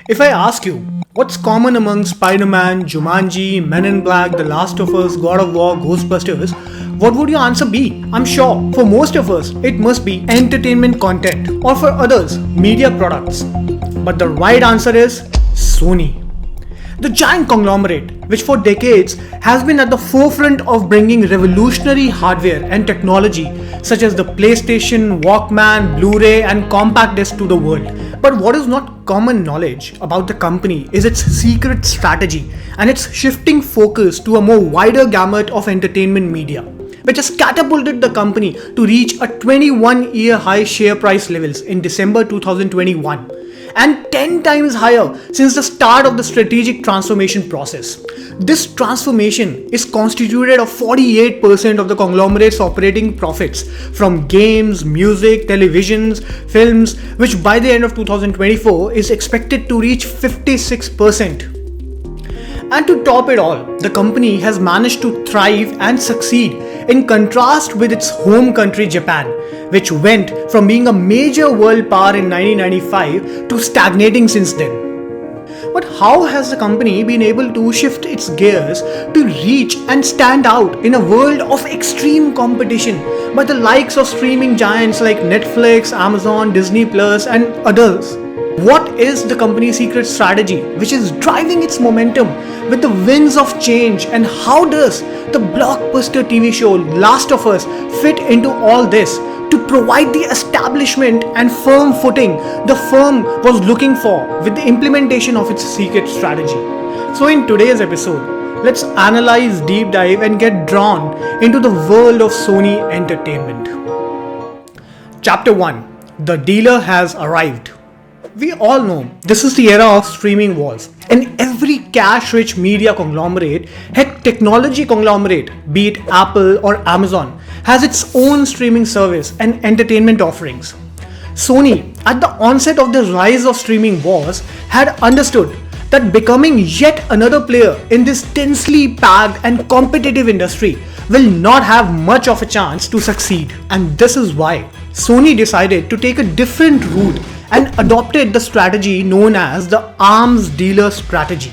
If I ask you, what's common among Spider-Man, Jumanji, Men in Black, The Last of Us, God of War, Ghostbusters, what would your answer be? I'm sure for most of us, it must be entertainment content, or for others, media products. But the right answer is Sony. The giant conglomerate, which for decades has been at the forefront of bringing revolutionary hardware and technology such as the PlayStation, Walkman, Blu-ray and compact disc to the world. But what is not common knowledge about the company is its secret strategy and its shifting focus to a more wider gamut of entertainment media, which has catapulted the company to reach a 21-year high share price levels in December 2021. And 10 times higher since the start of the strategic transformation process. This transformation is constituted of 48% of the conglomerate's operating profits from games, music, televisions, films, which by the end of 2024 is expected to reach 56%. And to top it all, the company has managed to thrive and succeed in contrast with its home country Japan, which went from being a major world power in 1995 to stagnating since then. But how has the company been able to shift its gears to reach and stand out in a world of extreme competition by the likes of streaming giants like Netflix, Amazon, Disney Plus and others? What is the company's secret strategy which is driving its momentum with the winds of change, and how does the blockbuster TV show Last of Us fit into all this to provide the establishment and firm footing the firm was looking for with the implementation of its secret strategy? So in today's episode, let's analyze, deep dive and get drawn into the world of Sony Entertainment. Chapter 1. The dealer has arrived. We all know this is the era of streaming wars, and every cash-rich media conglomerate, heck technology conglomerate, be it Apple or Amazon, has its own streaming service and entertainment offerings. Sony, at the onset of the rise of streaming wars, had understood that becoming yet another player in this densely packed and competitive industry will not have much of a chance to succeed. And this is why Sony decided to take a different route and adopted the strategy known as the arms dealer strategy.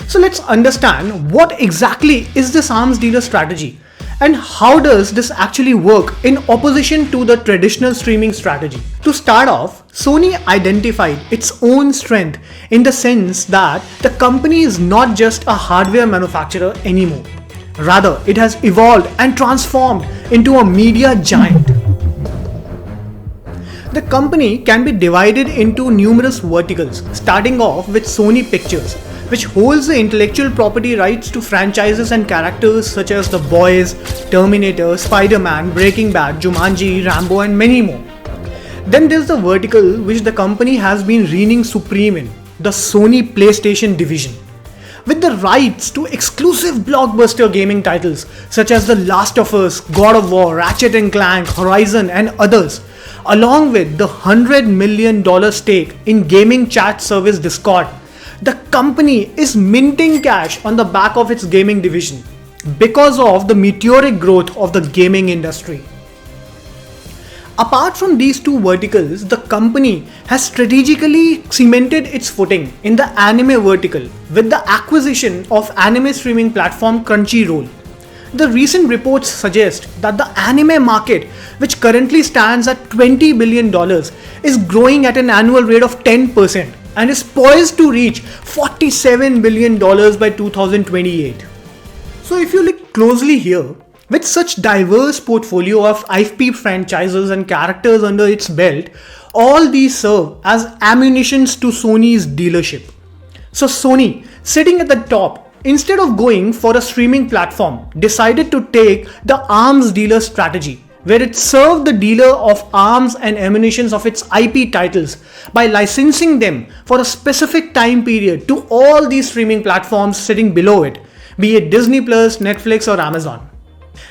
So let's understand what exactly is this arms dealer strategy and how does this actually work in opposition to the traditional streaming strategy. To start off, Sony identified its own strength in the sense that the company is not just a hardware manufacturer anymore. Rather, it has evolved and transformed into a media giant. The company can be divided into numerous verticals, starting off with Sony Pictures, which holds the intellectual property rights to franchises and characters such as The Boys, Terminator, Spider-Man, Breaking Bad, Jumanji, Rambo and many more. Then there's the vertical which the company has been reigning supreme in, the Sony PlayStation division, with the rights to exclusive blockbuster gaming titles such as The Last of Us, God of War, Ratchet and Clank, Horizon and others, along with the $100 million stake in gaming chat service Discord. The company is minting cash on the back of its gaming division because of the meteoric growth of the gaming industry. Apart from these two verticals, the company has strategically cemented its footing in the anime vertical with the acquisition of anime streaming platform Crunchyroll. The recent reports suggest that the anime market, which currently stands at $20 billion, is growing at an annual rate of 10% and is poised to reach $47 billion by 2028. So if you look closely here, with such diverse portfolio of IP franchises and characters under its belt, all these serve as ammunitions to Sony's dealership. So Sony, sitting at the top, instead of going for a streaming platform, decided to take the arms dealer strategy, where it served the dealer of arms and ammunitions of its IP titles by licensing them for a specific time period to all these streaming platforms sitting below it, be it Disney Plus, Netflix or Amazon.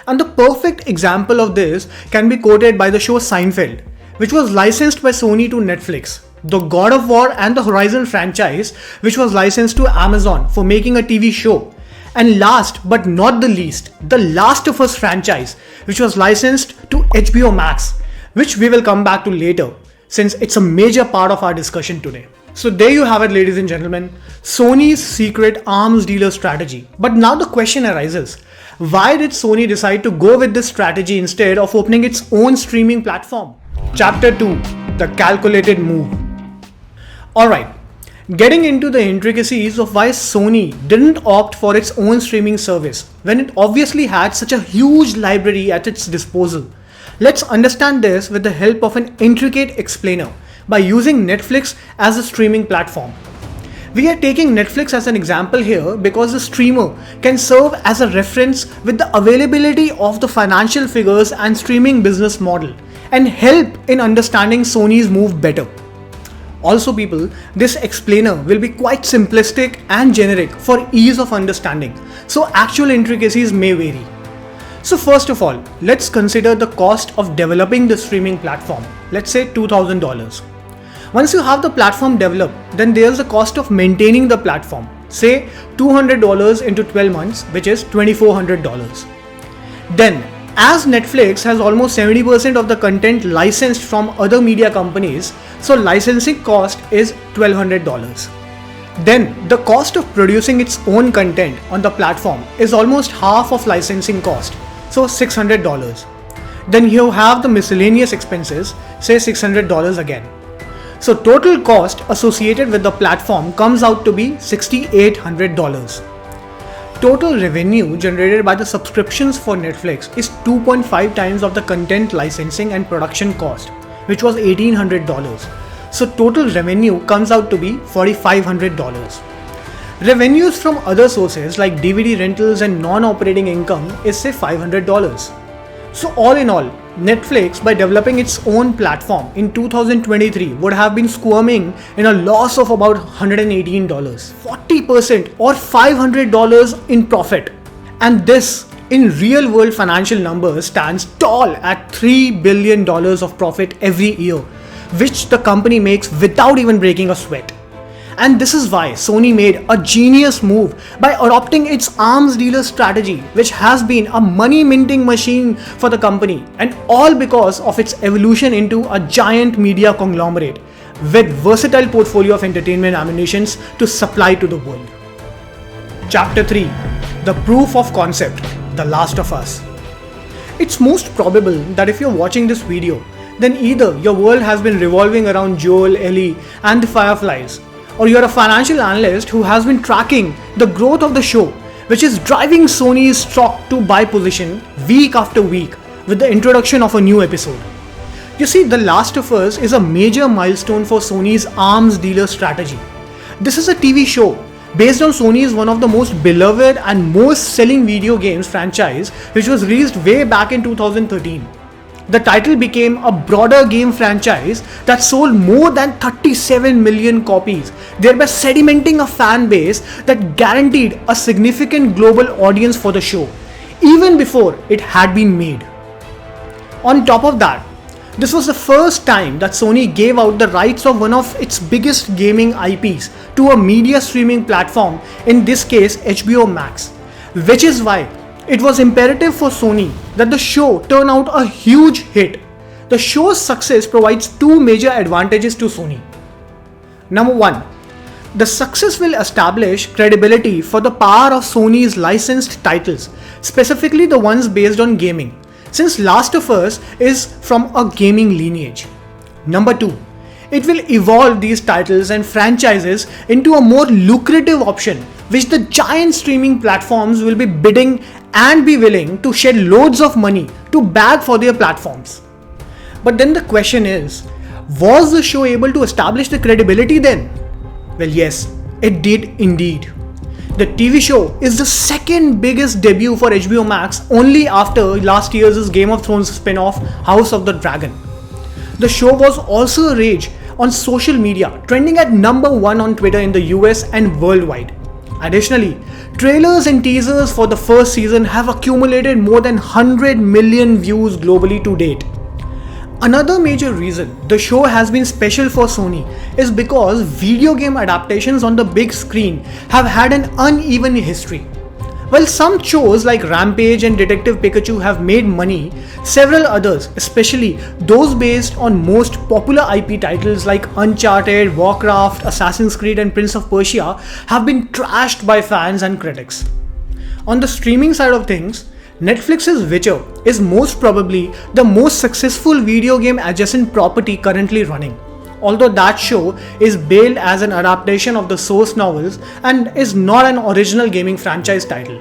And the perfect example of this can be quoted by the show Seinfeld, which was licensed by Sony to Netflix, the God of War and the Horizon franchise, which was licensed to Amazon for making a TV show, and last but not the least, the Last of Us franchise, which was licensed to HBO Max, which we will come back to later since it's a major part of our discussion today. So there you have it, ladies and gentlemen, Sony's secret arms dealer strategy. But now the question arises, why did Sony decide to go with this strategy instead of opening its own streaming platform? Chapter 2, the calculated move. Alright, getting into the intricacies of why Sony didn't opt for its own streaming service when it obviously had such a huge library at its disposal. Let's understand this with the help of an intricate explainer by using Netflix as a streaming platform. We are taking Netflix as an example here because the streamer can serve as a reference with the availability of the financial figures and streaming business model and help in understanding Sony's move better. Also people, this explainer will be quite simplistic and generic for ease of understanding, so actual intricacies may vary. So first of all, let's consider the cost of developing the streaming platform. Let's say $2,000. Once you have the platform developed, then there's the cost of maintaining the platform. Say $200 into 12 months, which is $2,400. Then, as Netflix has almost 70% of the content licensed from other media companies, so licensing cost is $1,200. Then, the cost of producing its own content on the platform is almost half of licensing cost, so $600. Then you have the miscellaneous expenses, say $600 again. So total cost associated with the platform comes out to be $6,800. Total revenue generated by the subscriptions for Netflix is 2.5 times of the content licensing and production cost, which was $1,800. So total revenue comes out to be $4,500. Revenues from other sources like DVD rentals and non-operating income is say $500. So all in all, Netflix, by developing its own platform in 2023, would have been squirming in a loss of about $118, 40% or $500 in profit. And this, in real world financial numbers, stands tall at $3 billion of profit every year, which the company makes without even breaking a sweat. And this is why Sony made a genius move by adopting its arms dealer strategy, which has been a money minting machine for the company, and all because of its evolution into a giant media conglomerate with versatile portfolio of entertainment ammunitions to supply to the world. Chapter 3, the proof of concept, The Last of Us. It's most probable that if you're watching this video, then either your world has been revolving around Joel, Ellie and the Fireflies, or you're a financial analyst who has been tracking the growth of the show, which is driving Sony's stock to buy position week after week with the introduction of a new episode. You see, The Last of Us is a major milestone for Sony's arms dealer strategy. This is a TV show based on Sony's one of the most beloved and most selling video games franchise, which was released way back in 2013. The title became a broader game franchise that sold more than 37 million copies, thereby sedimenting a fan base that guaranteed a significant global audience for the show, even before it had been made. On top of that, this was the first time that Sony gave out the rights of one of its biggest gaming IPs to a media streaming platform, in this case HBO Max, which is why it was imperative for Sony that the show turn out a huge hit. The show's success provides two major advantages to Sony. Number one, the success will establish credibility for the power of Sony's licensed titles, specifically the ones based on gaming, since Last of Us is from a gaming lineage. Number two, it will evolve these titles and franchises into a more lucrative option, which the giant streaming platforms will be bidding and be willing to shed loads of money to bag for their platforms. But then the question is, was the show able to establish the credibility then? Well, yes, it did indeed. The TV show is the second biggest debut for HBO Max, only after last year's Game of Thrones spin-off House of the Dragon. The show was also a rage on social media, trending at number 1 on Twitter in the US and worldwide. Additionally, trailers and teasers for the first season have accumulated more than 100 million views globally to date. Another major reason the show has been special for Sony is because video game adaptations on the big screen have had an uneven history. While some shows like Rampage and Detective Pikachu have made money, several others, especially those based on most popular IP titles like Uncharted, Warcraft, Assassin's Creed and Prince of Persia, have been trashed by fans and critics. On the streaming side of things, Netflix's Witcher is most probably the most successful video game adjacent property currently running, although that show is billed as an adaptation of the source novels and is not an original gaming franchise title.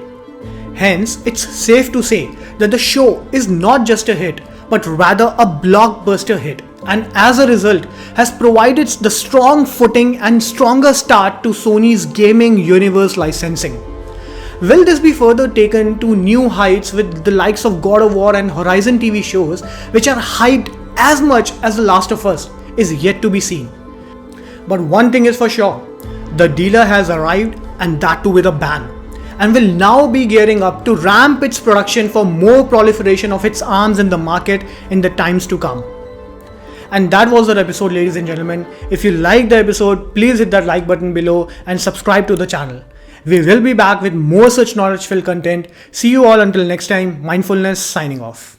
Hence, it's safe to say that the show is not just a hit, but rather a blockbuster hit, and as a result has provided the strong footing and stronger start to Sony's gaming universe licensing. Will this be further taken to new heights with the likes of God of War and Horizon TV shows, which are hyped as much as The Last of Us, is yet to be seen. But one thing is for sure, the dealer has arrived, and that too with a bang, and will now be gearing up to ramp its production for more proliferation of its arms in the market in the times to come. And that was the episode, ladies and gentlemen. If you liked the episode, please hit that like button below and subscribe to the channel. We will be back with more such knowledge-filled content. See you all until next time. Mindfulness signing off.